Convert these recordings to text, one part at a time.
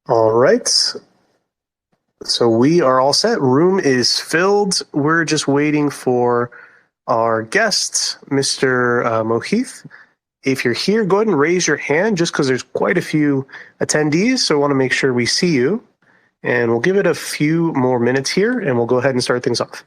All right. So we are all set. Room is filled. We're just waiting for our guest, Mr. Mohith. If you're here, go ahead and raise your hand just because there's quite a few attendees. So I want to make sure we see you. And we'll give it a few more minutes here and we'll go ahead and start things off.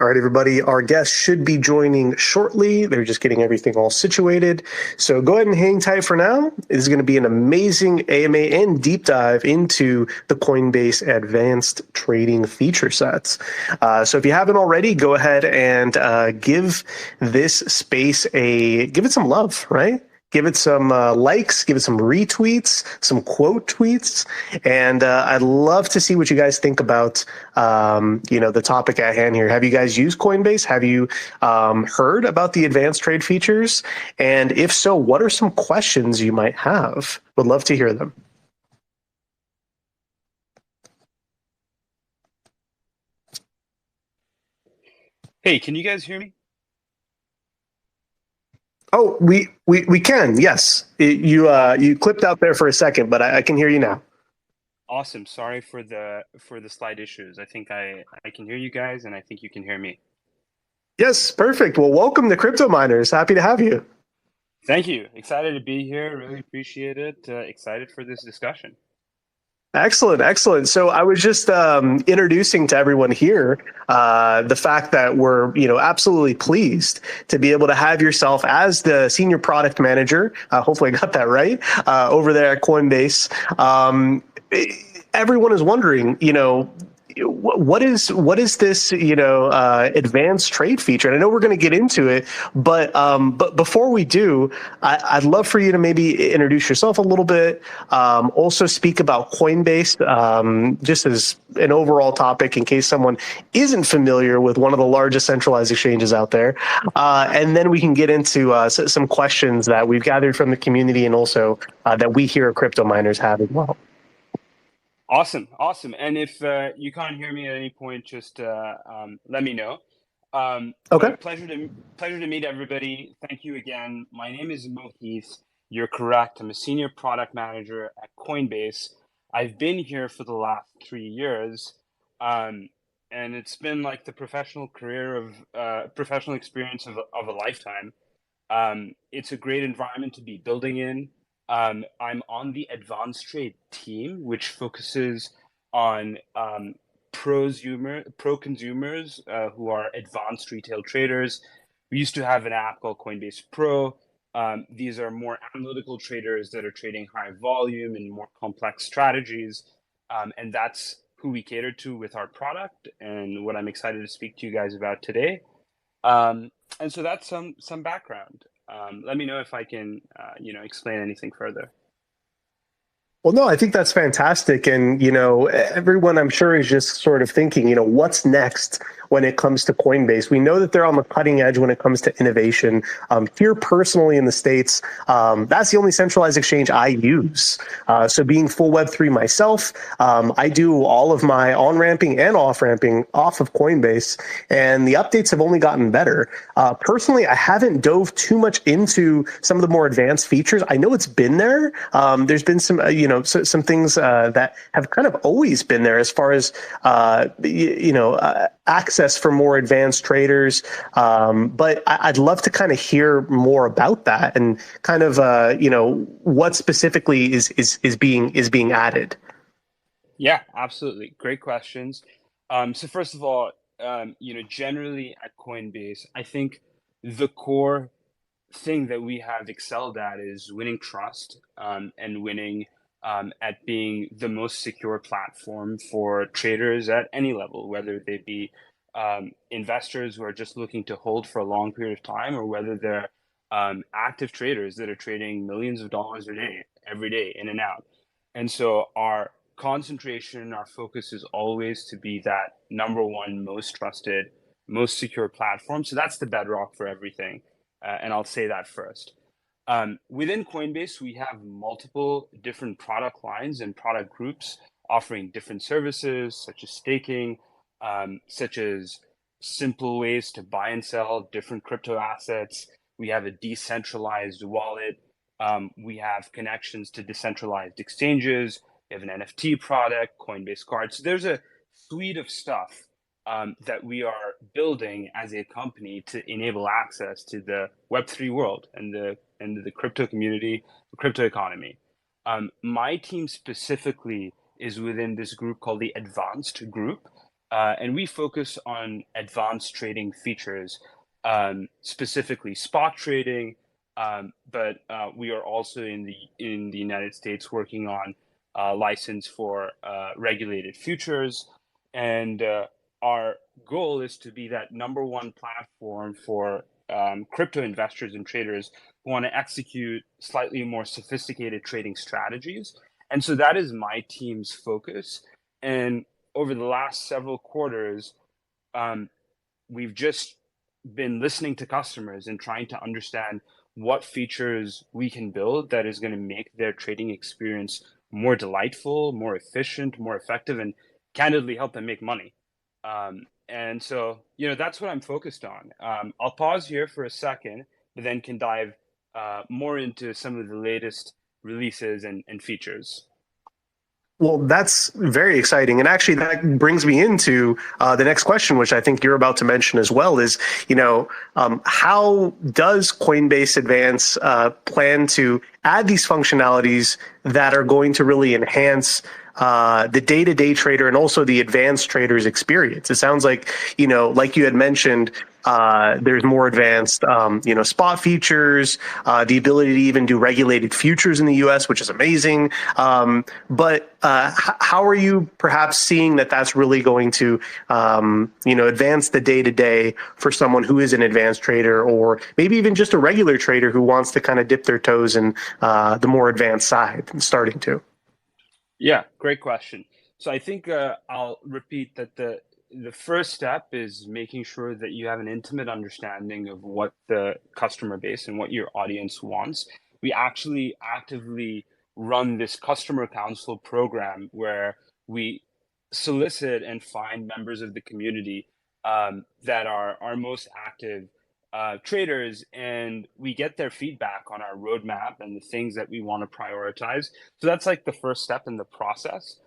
All right, everybody, our guests should be joining shortly. They're just getting everything all situated. So go ahead and hang tight for now. This is going to be an amazing AMA and deep dive into the Coinbase advanced trading feature sets. So if you haven't already, go ahead and give this space give it some love, right? Give it some likes, give it some retweets, some quote tweets, and I'd love to see what you guys think about, the topic at hand here. Have you guys used Coinbase? Have you heard about the advanced trade features? And if so, what are some questions you might have? Would love to hear them. Hey, can you guys hear me? Oh, we can. Yes, you clipped out there for a second, but I can hear you now. Awesome. Sorry for the slide issues. I think I can hear you guys, and I think you can hear me. Yes, perfect. Well, welcome to Crypto Miners. Happy to have you. Thank you. Excited to be here. Really appreciate it. Excited for this discussion. Excellent, excellent. So I was just introducing to everyone here the fact that we're, absolutely pleased to be able to have yourself as the senior product manager. Hopefully, I got that right over there at Coinbase. Everyone is wondering, what is this advanced trade feature? And I know we're going to get into it, but before we do, I'd love for you to maybe introduce yourself a little bit, also speak about Coinbase, just as an overall topic in case someone isn't familiar with one of the largest centralized exchanges out there, and then we can get into some questions that we've gathered from the community and also that we here at Crypto Miners have as well. Awesome. And if you can't hear me at any point, just let me know. Okay. Pleasure to meet everybody. Thank you again. My name is Mohith. You're correct. I'm a senior product manager at Coinbase. I've been here for the last 3 years, and it's been like the professional experience of a lifetime. It's a great environment to be building in. I'm on the advanced trade team, which focuses on pro consumers who are advanced retail traders. We used to have an app called Coinbase Pro. These are more analytical traders that are trading high volume and more complex strategies. And that's who we cater to with our product and what I'm excited to speak to you guys about today. And so that's some background. Let me know if I can, explain anything further. Well, no, I think that's fantastic. And, everyone I'm sure is just sort of thinking, what's next when it comes to Coinbase? We know that they're on the cutting edge when it comes to innovation. Here personally in the States, that's the only centralized exchange I use. So being full Web3 myself, I do all of my on-ramping and off-ramping off of Coinbase, and the updates have only gotten better. Personally, I haven't dove too much into some of the more advanced features. I know it's been there. There's been some, some things that have kind of always been there as far as access for more advanced traders. But I'd love to kind of hear more about that and kind of what specifically is being added. Yeah, absolutely. Great questions. So first of all, generally at Coinbase, I think the core thing that we have excelled at is winning trust, and winning at being the most secure platform for traders at any level, whether they be investors who are just looking to hold for a long period of time, or whether they're active traders that are trading millions of dollars a day, every day, in and out. And so our concentration, our focus is always to be that number one most trusted, most secure platform. So that's the bedrock for everything. And I'll say that first. Within Coinbase, we have multiple different product lines and product groups offering different services, such as staking, such as simple ways to buy and sell different crypto assets. We have a decentralized wallet. We have connections to decentralized exchanges. We have an NFT product, Coinbase Card. So there's a suite of stuff that we are building as a company to enable access to the Web3 world and the crypto community, the crypto economy. My team specifically is within this group called the Advanced Group, and we focus on advanced trading features, specifically spot trading. But we are also in the United States working on a license for regulated futures, and our goal is to be that number one platform for crypto investors and traders who want to execute slightly more sophisticated trading strategies. And so that is my team's focus. And over the last several quarters, we've just been listening to customers and trying to understand what features we can build that is going to make their trading experience more delightful, more efficient, more effective, and candidly help them make money. And so, that's what I'm focused on. I'll pause here for a second, but then can dive more into some of the latest releases and features. Well, that's very exciting. And actually, that brings me into the next question, which I think you're about to mention as well, is, how does Coinbase Advance plan to add these functionalities that are going to really enhance the day-to-day trader and also the advanced trader's experience? It sounds like, like you had mentioned, there's more advanced, spot features, the ability to even do regulated futures in the U.S., which is amazing. But how are you perhaps seeing that that's really going to, advance the day-to-day for someone who is an advanced trader, or maybe even just a regular trader who wants to kind of dip their toes in the more advanced side and starting to? Yeah, great question. So I think I'll repeat that the first step is making sure that you have an intimate understanding of what the customer base and what your audience wants. We actually actively run this customer council program where we solicit and find members of the community that are our most active traders, and we get their feedback on our roadmap and the things that we want to prioritize. So that's like the first step in the process.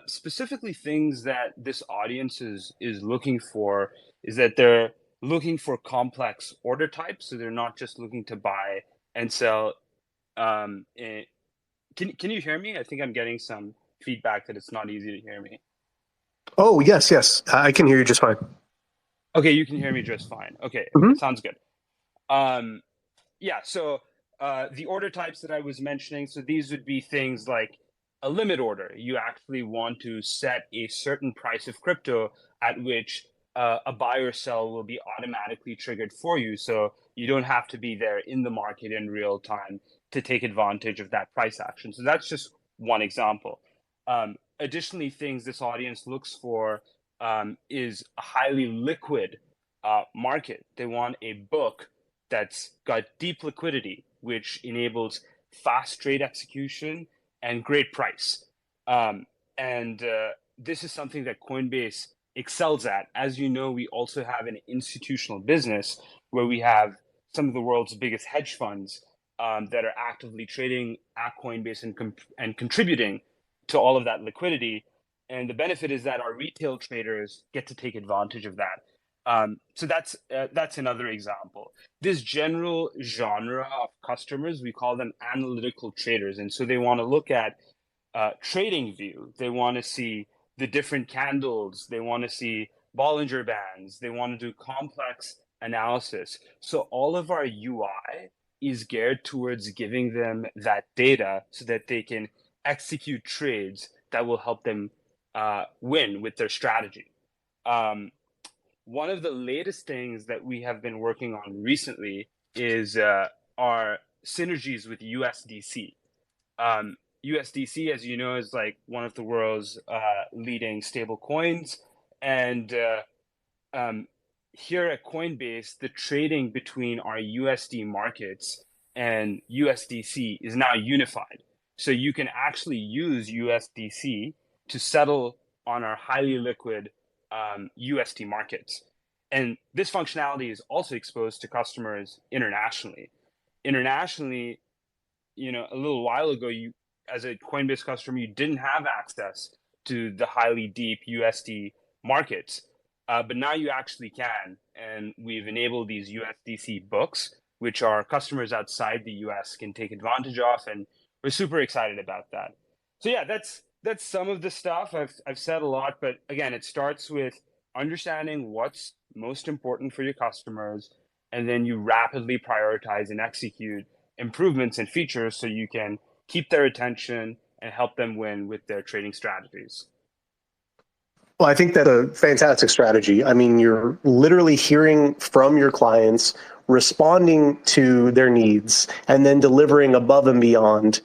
Specifically, things that this audience is looking for is that they're looking for complex order types, so they're not just looking to buy and sell. Can you hear me? I think I'm getting some feedback that it's not easy to hear me. Oh, yes. I can hear you just fine. Okay, you can hear me just fine. Okay, Mhm. sounds good. Um, yeah, so the order types that I was mentioning, so these would be things like a limit order. You actually want to set a certain price of crypto at which a buy or sell will be automatically triggered for you. So you don't have to be there in the market in real time to take advantage of that price action. So that's just one example. Additionally, things this audience looks for is a highly liquid market. They want a book that's got deep liquidity, which enables fast trade execution and great price. And This is something that Coinbase excels at. As you know, we also have an institutional business where we have some of the world's biggest hedge funds that are actively trading at Coinbase and contributing to all of that liquidity. And the benefit is that our retail traders get to take advantage of that. So that's another example. This general genre of customers, we call them analytical traders, and so they want to look at trading view. They want to see the different candles. They want to see Bollinger Bands. They want to do complex analysis. So all of our UI is geared towards giving them that data so that they can execute trades that will help them win with their strategy. Um, One of the latest things that we have been working on recently is our synergies with USDC. USDC, as you know, is like one of the world's leading stable coins. And um, here at Coinbase, the trading between our USD markets and USDC is now unified. So you can actually use USDC to settle on our highly liquid USD markets. And this functionality is also exposed to customers internationally. Internationally, a little while ago, you as a Coinbase customer, you didn't have access to the highly deep USD markets, but now you actually can. And we've enabled these USDC books, which our customers outside the US can take advantage of, and we're super excited about that. So yeah, that's some of the stuff. I've said a lot, but again, it starts with understanding what's most important for your customers, and then you rapidly prioritize and execute improvements and features so you can keep their attention and help them win with their trading strategies. Well, I think that's a fantastic strategy. I mean, you're literally hearing from your clients, responding to their needs, and then delivering above and beyond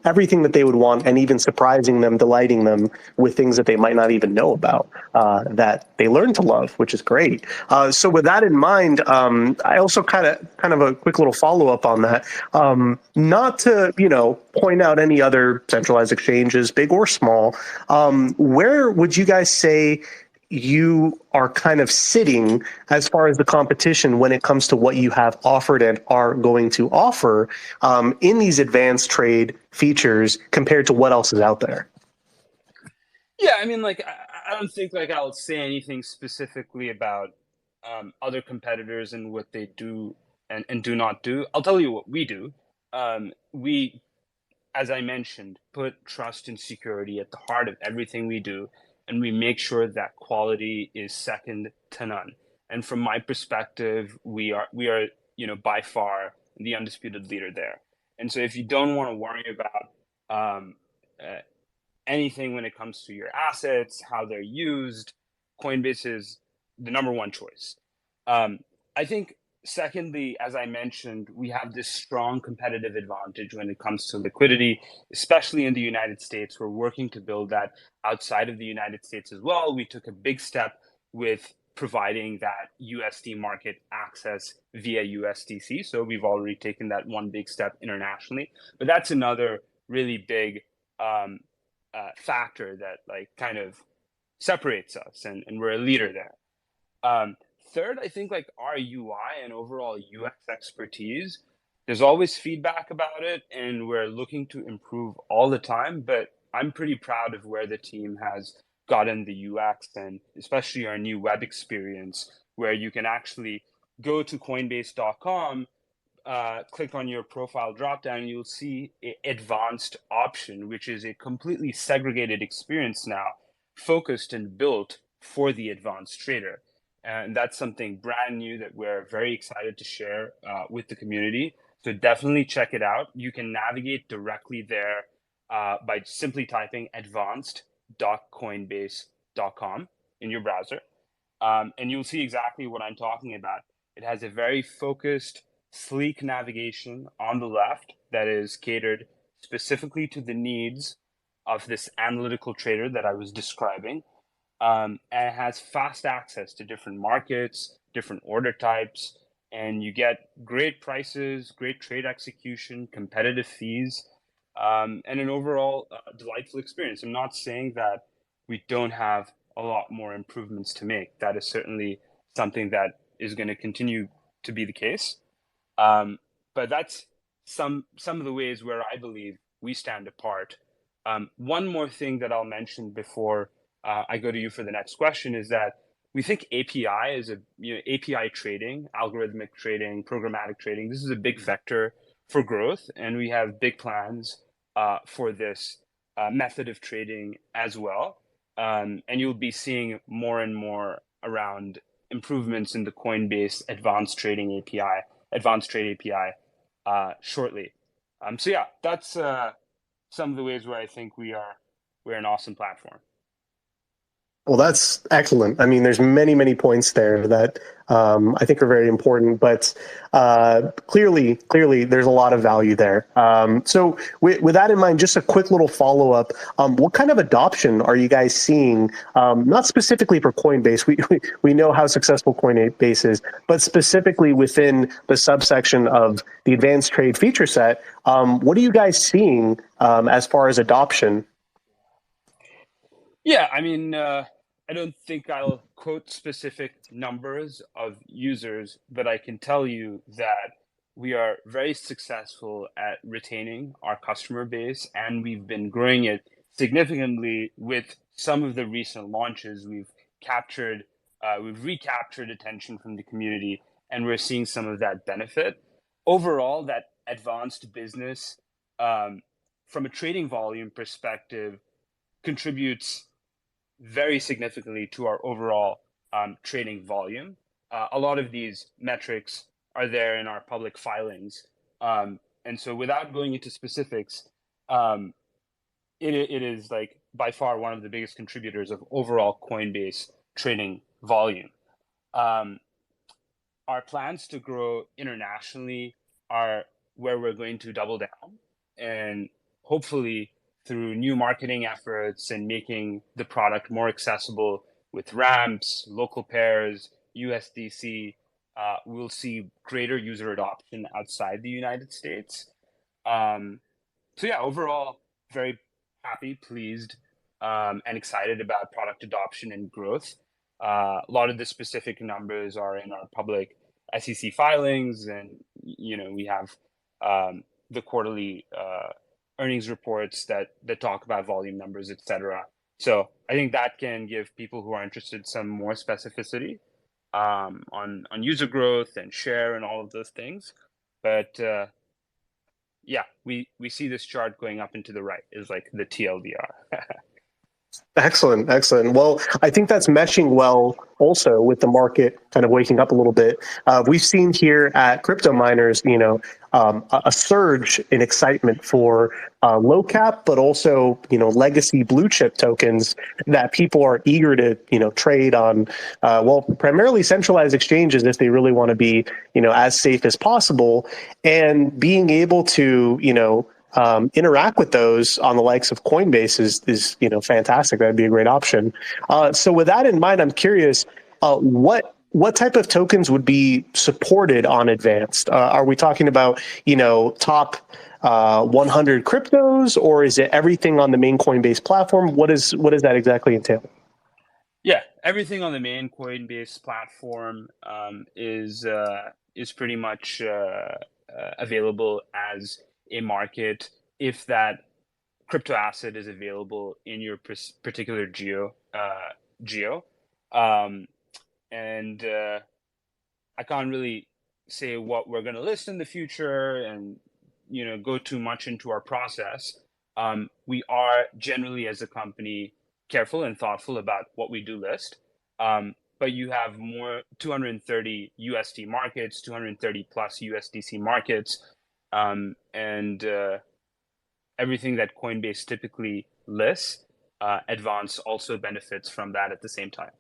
everything that they would want, and even surprising them, delighting them with things that they might not even know about that they learn to love, which is great. So, with that in mind, I also kind of a quick little follow up on that. Not to point out any other centralized exchanges, big or small. Where would you guys say you are kind of sitting as far as the competition when it comes to what you have offered and are going to offer in these advanced trade features compared to what else is out there? Yeah, I mean, like I don't think like I'll say anything specifically about other competitors and what they do and do not do. I'll tell you what we do. We, as I mentioned, put trust and security at the heart of everything we do, and we make sure that quality is second to none. And from my perspective, we are by far the undisputed leader there. And so if you don't want to worry about um, uh, anything when it comes to your assets, how they're used, Coinbase is the number one choice. Um, I think, secondly, as I mentioned, we have this strong competitive advantage when it comes to liquidity, especially in the United States. We're working to build that outside of the United States as well. We took a big step with providing that USD market access via USDC. So we've already taken that one big step internationally. But that's another really big um, factor that like kind of separates us, and we're a leader there. Um, Third, I think like our UI and overall UX expertise, there's always feedback about it, and we're looking to improve all the time. But I'm pretty proud of where the team has gotten the UX, and especially our new web experience, where you can actually go to Coinbase.com, click on your profile dropdown, you'll see an advanced option, which is a completely segregated experience now, focused and built for the advanced trader. And that's something brand new that we're very excited to share with the community. So definitely check it out. You can navigate directly there by simply typing advanced.coinbase.com in your browser. And you'll see exactly what I'm talking about. It has a very focused, sleek navigation on the left that is catered specifically to the needs of this analytical trader that I was describing. And it has fast access to different markets, different order types, and you get great prices, great trade execution, competitive fees, and an overall delightful experience. I'm not saying that we don't have a lot more improvements to make. That is certainly something that is going to continue to be the case. Um, but that's some of the ways where I believe we stand apart. One more thing that I'll mention before I go to you for the next question is that we think API is API trading, algorithmic trading, programmatic trading. This is a big vector for growth, and we have big plans for this method of trading as well. And you'll be seeing more and more around improvements in the Coinbase advanced trading API, advanced trade API shortly. So yeah, that's some of the ways where I think we're an awesome platform. Well, that's excellent. I mean, there's many, many points there that I think are very important, but clearly, there's a lot of value there. So with that in mind, just a quick little follow-up. What kind of adoption are you guys seeing, not specifically for Coinbase? We know how successful Coinbase is, but specifically within the subsection of the advanced trade feature set, what are you guys seeing as far as adoption? Yeah, I mean, I don't think I'll quote specific numbers of users, but I can tell you that we are very successful at retaining our customer base, and we've been growing it significantly with some of the recent launches. We've recaptured attention from the community, and we're seeing some of that benefit. Overall, that advanced business, from a trading volume perspective, contributes very significantly to our overall trading volume. A lot of these metrics are there in our public filings. And so without going into specifics, it is like by far one of the biggest contributors of overall Coinbase trading volume. Our plans to grow internationally are where we're going to double down, and hopefully through new marketing efforts and making the product more accessible with ramps, local pairs, USDC, we'll see greater user adoption outside the United States. So yeah, overall, very happy, pleased, and excited about product adoption and growth. A lot of the specific numbers are in our public SEC filings, and we have the quarterly earnings reports that talk about volume numbers, etc. So I think that can give people who are interested some more specificity on user growth and share and all of those things. But yeah, we see this chart going up and to the right is like the TLDR. Excellent, excellent. Well, I think that's meshing well also with the market kind of waking up a little bit. We've seen here at Crypto Miners, a surge in excitement for low cap, but also, legacy blue chip tokens that people are eager to, trade on, primarily centralized exchanges if they really want to be, as safe as possible, and being able to, interact with those on the likes of Coinbase is fantastic. That'd be a great option. So with that in mind, I'm curious, what type of tokens would be supported on Advanced? Are we talking about top 100 cryptos, or is it everything on the main Coinbase platform? What does that exactly entail? Yeah, everything on the main Coinbase platform is pretty much available as a market if that crypto asset is available in your particular geo. And I can't really say what we're going to list in the future and go too much into our process. We are generally, as a company, careful and thoughtful about what we do list. But you have more 230 USD markets, 230 plus USDC markets, and everything that Coinbase typically lists, Advance also benefits from that at the same time.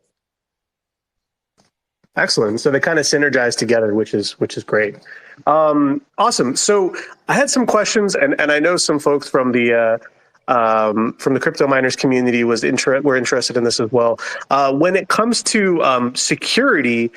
Excellent. So they kind of synergize together, which is great. Awesome. So I had some questions, and I know some folks from the crypto miners community were interested in this as well. When it comes to security,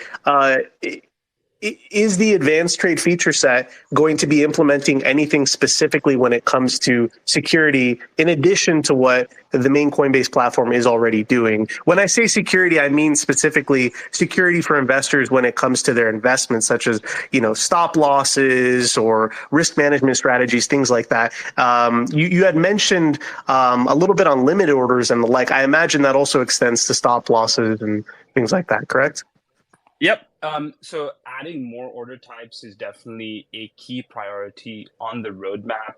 Is the advanced trade feature set going to be implementing anything specifically when it comes to security in addition to what the main Coinbase platform is already doing? When I say security, I mean specifically security for investors when it comes to their investments, such as, stop losses or risk management strategies, things like that. You had mentioned a little bit on limit orders and the like. I imagine that also extends to stop losses and things like that, correct? Yep. So adding more order types is definitely a key priority on the roadmap.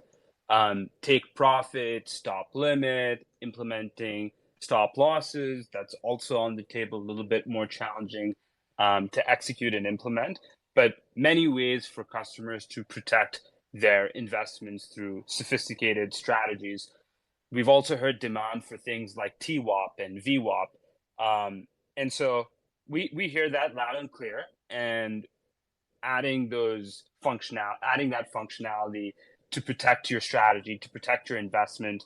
Take profit, stop limit, implementing stop losses. That's also on the table, a little bit more challenging to execute and implement, but many ways for customers to protect their investments through sophisticated strategies. We've also heard demand for things like TWAP and VWAP. And so we hear that loud and clear, and adding that functionality to protect your strategy, to protect your investment,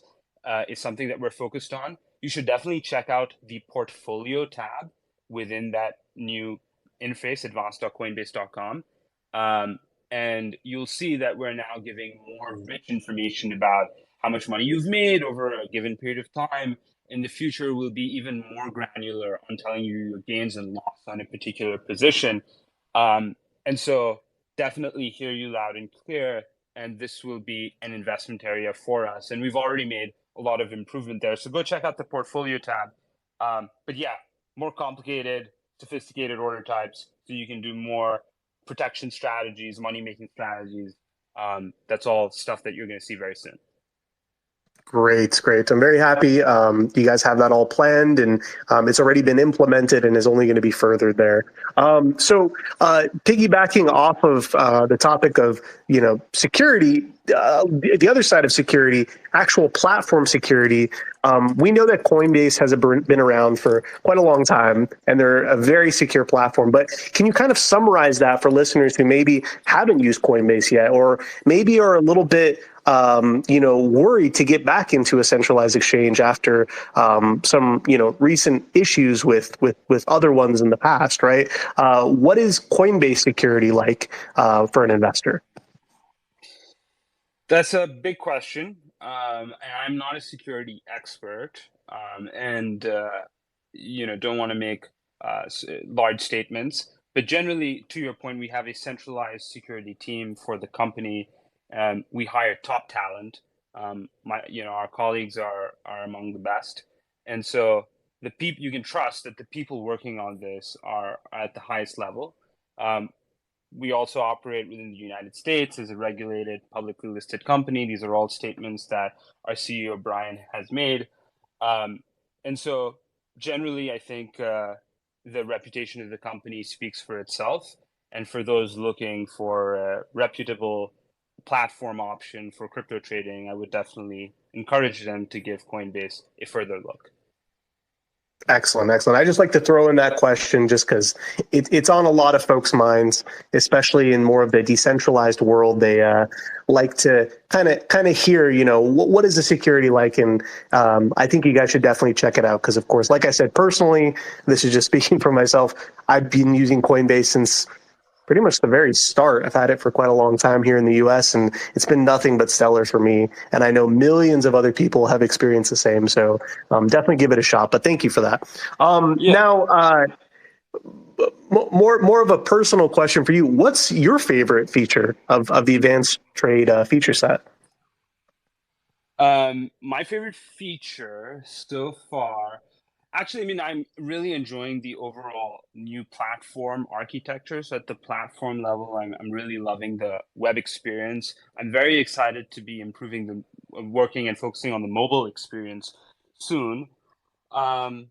is something that we're focused on. You should definitely check out the portfolio tab within that new interface, advanced.coinbase.com. And you'll see that we're now giving more rich information about how much money you've made over a given period of time. In the future, we'll be even more granular on telling you your gains and loss on a particular position. And so definitely hear you loud and clear. And this will be an investment area for us. And we've already made a lot of improvement there. So go check out the portfolio tab. But yeah, more complicated, sophisticated order types. So you can do more protection strategies, money making strategies. That's all stuff that you're going to see very soon. Great, great. I'm very happy you guys have that all planned, and it's already been implemented and is only going to be furthered there. Piggybacking off of the topic of security, the other side of security, actual platform security. We know that Coinbase has been around for quite a long time, and they're a very secure platform. But can you kind of summarize that for listeners who maybe haven't used Coinbase yet, or maybe are a little bit worried to get back into a centralized exchange after some, recent issues with other ones in the past, right? What is Coinbase security like for an investor? That's a big question. I'm not a security expert, and don't want to make large statements. But generally, to your point, we have a centralized security team for the company. We hire top talent. Our colleagues are among the best, and so the people you can trust that the people working on this are at the highest level. We also operate within the United States as a regulated, publicly listed company. These are all statements that our CEO, Brian, has made. And so generally, I think the reputation of the company speaks for itself. And for those looking for a reputable platform option for crypto trading, I would definitely encourage them to give Coinbase a further look. Excellent, excellent. I just like to throw in that question just because it's on a lot of folks' minds, especially in more of the decentralized world. They like to kind of hear, what is the security like? And I think you guys should definitely check it out because, of course, like I said, personally, this is just speaking for myself. I've been using Coinbase since pretty much the very start. I've had it for quite a long time here in the US, and it's been nothing but stellar for me. And I know millions of other people have experienced the same. So definitely give it a shot. But thank you for that. Now, more of a personal question for you. What's your favorite feature of the advanced trade feature set? My favorite feature so far, actually, I mean, I'm really enjoying the overall new platform architecture. So at the platform level, I'm really loving the web experience. I'm very excited to be improving working and focusing on the mobile experience soon. Um,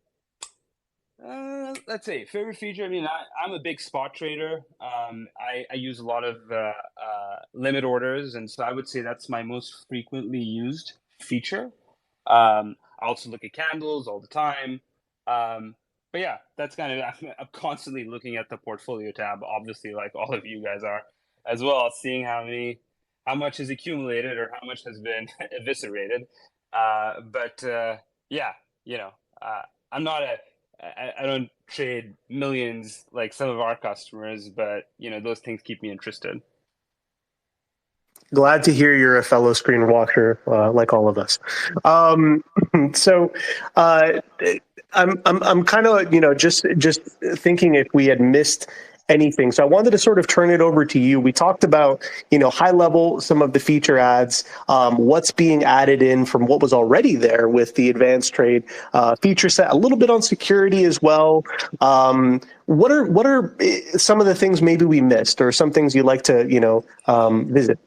let's say favorite feature. I mean, I'm a big spot trader. I use a lot of limit orders, and so I would say that's my most frequently used feature. I also look at candles all the time. But yeah, that's kind of I'm constantly looking at the portfolio tab, obviously, like all of you guys are, as well, seeing how much has accumulated or how much has been eviscerated. But yeah, you know, I'm not a I don't trade millions like some of our customers, but those things keep me interested. Glad to hear you're a fellow screen watcher, like all of us. Um, so, uh, I'm kind of, just thinking if we had missed anything. So I wanted to sort of turn it over to you. We talked about, high level, some of the feature ads, what's being added in from what was already there with the advanced trade feature set, a little bit on security as well. What are some of the things maybe we missed, or some things you'd like to, visit?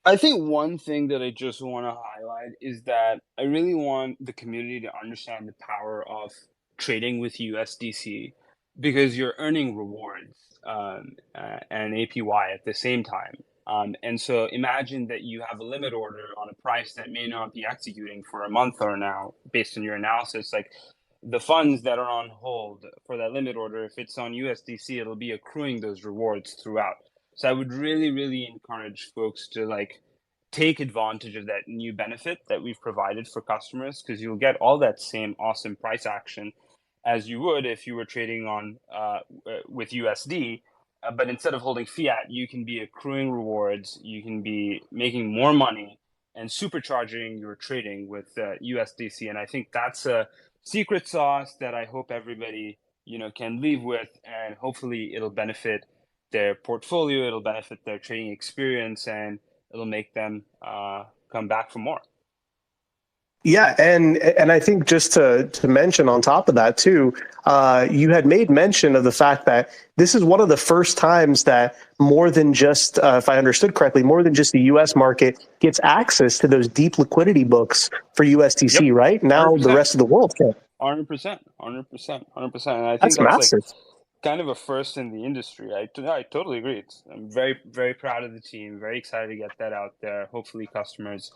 I think one thing that I just want to highlight is that I really want the community to understand the power of trading with USDC, because you're earning rewards and APY at the same time. And so imagine that you have a limit order on a price that may not be executing for a month or now, based on your analysis. Like, the funds that are on hold for that limit order, if it's on USDC, it'll be accruing those rewards throughout. So I would really, really encourage folks to like take advantage of that new benefit that we've provided for customers, because you'll get all that same awesome price action as you would if you were trading on with USD. But instead of holding fiat, you can be accruing rewards, you can be making more money and supercharging your trading with USDC. And I think that's a secret sauce that I hope everybody can leave with, and hopefully it'll benefit their portfolio, it'll benefit their trading experience, and it'll make them come back for more. Yeah, and I think just to mention on top of that too, you had made mention of the fact that this is one of the first times that more than just, if I understood correctly, more than just the U.S. market gets access to those deep liquidity books for Yep, USDC. Right now, the 100%. rest of the world can. 100%, 100%, 100%. And I think That's that's like massive. kind of a first in the industry. I totally agree. I'm very, very proud of the team, very excited to get that out there. Hopefully, customers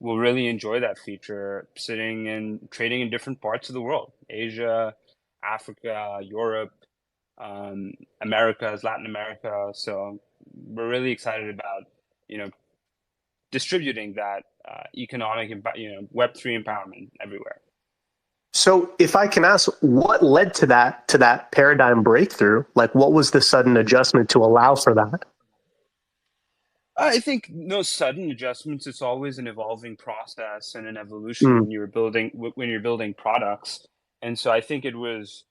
will really enjoy that feature sitting and trading in different parts of the world: Asia, Africa, Europe, um, Americas, Latin America. So we're really excited about, you know, distributing that economic, Web3 empowerment everywhere. So, if I can ask, what led to that paradigm breakthrough? Like, what was the sudden adjustment to allow for that? I think no sudden adjustments. It's always an evolving process and an evolution Mm. when you're building products. And so I think it was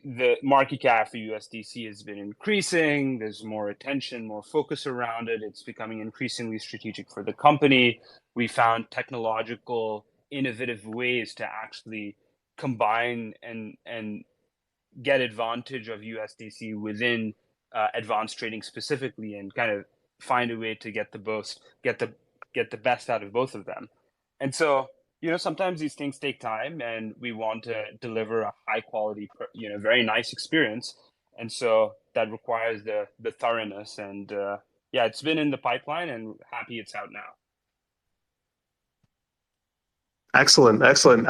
the market cap for USDC has been increasing. There's more attention, more focus around it. It's becoming increasingly strategic for the company. We found technological, innovative ways to actually combine and get advantage of USDC within advanced trading specifically, and kind of find a way to get the best out of both of them. And so, sometimes these things take time, and we want to deliver a high quality, very nice experience. And so that requires the thoroughness. And yeah, it's been in the pipeline, and happy it's out now. Excellent, excellent.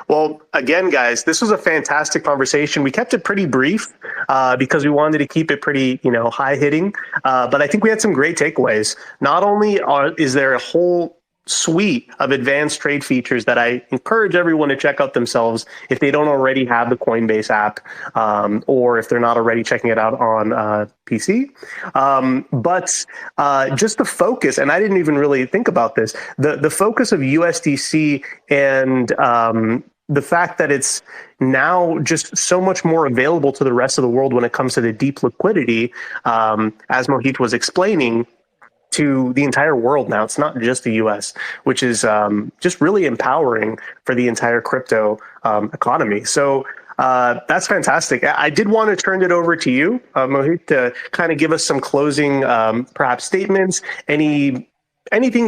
Well, again, guys, this was a fantastic conversation. We kept it pretty brief because we wanted to keep it pretty, high hitting. But I think we had some great takeaways. Not only is there a whole suite of advanced trade features that I encourage everyone to check out themselves if they don't already have the Coinbase app, or if they're not already checking it out on PC. But just the focus, and I didn't even really think about this, the focus of USDC and the fact that it's now just so much more available to the rest of the world when it comes to the deep liquidity, as Mohit was explaining, to the entire world now. It's not just the US, which is just really empowering for the entire crypto economy. So that's fantastic. I did want to turn it over to you, Mohit, to kind of give us some closing, perhaps statements. Anything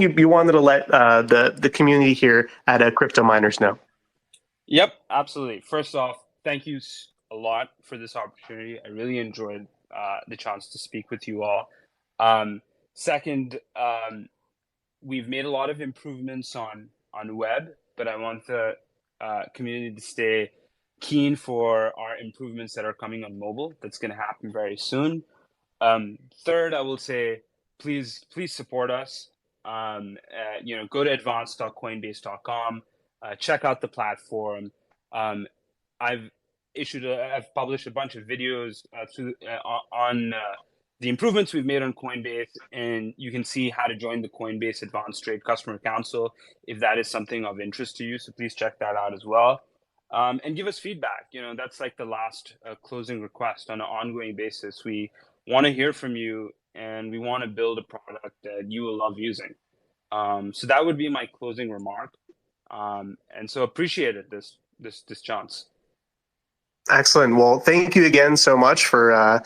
you wanted to let the community here at Crypto Miners know. Yep, absolutely. First off, thank you a lot for this opportunity. I really enjoyed the chance to speak with you all. Um, Second, we've made a lot of improvements on web, but I want the community to stay keen for our improvements that are coming on mobile. That's going to happen very soon. Third, I will say, please support us. Go to advanced.coinbase.com, check out the platform. Um, I've I've published a bunch of videos on the improvements we've made on Coinbase, and you can see how to join the Coinbase Advanced Trade Customer Council if that is something of interest to you. So please check that out as well. And give us feedback. That's like the last closing request on an ongoing basis. We want to hear from you, and we want to build a product that you will love using. So that would be my closing remark. And so appreciate it, this chance. Excellent. Well, thank you again so much for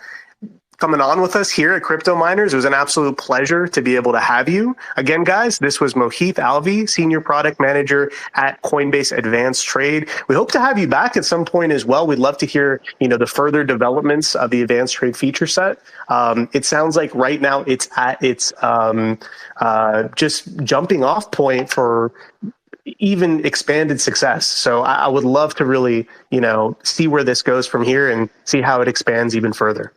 coming on with us here at Crypto Miners. It was an absolute pleasure to be able to have you. Again, guys, this was Mohit Alvi, Senior Product Manager at Coinbase Advanced Trade. We hope to have you back at some point as well. We'd love to hear, the further developments of the Advanced Trade feature set. It sounds like right now it's at its just jumping off point for even expanded success. So I would love to really, see where this goes from here and see how it expands even further.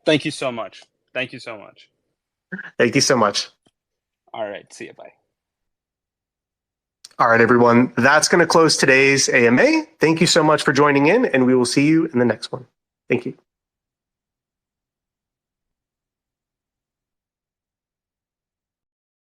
Thank you so much. Thank you so much. Thank you so much. All right. See you. Bye. All right, everyone. That's going to close today's AMA. Thank you so much for joining in, and we will see you in the next one. Thank you.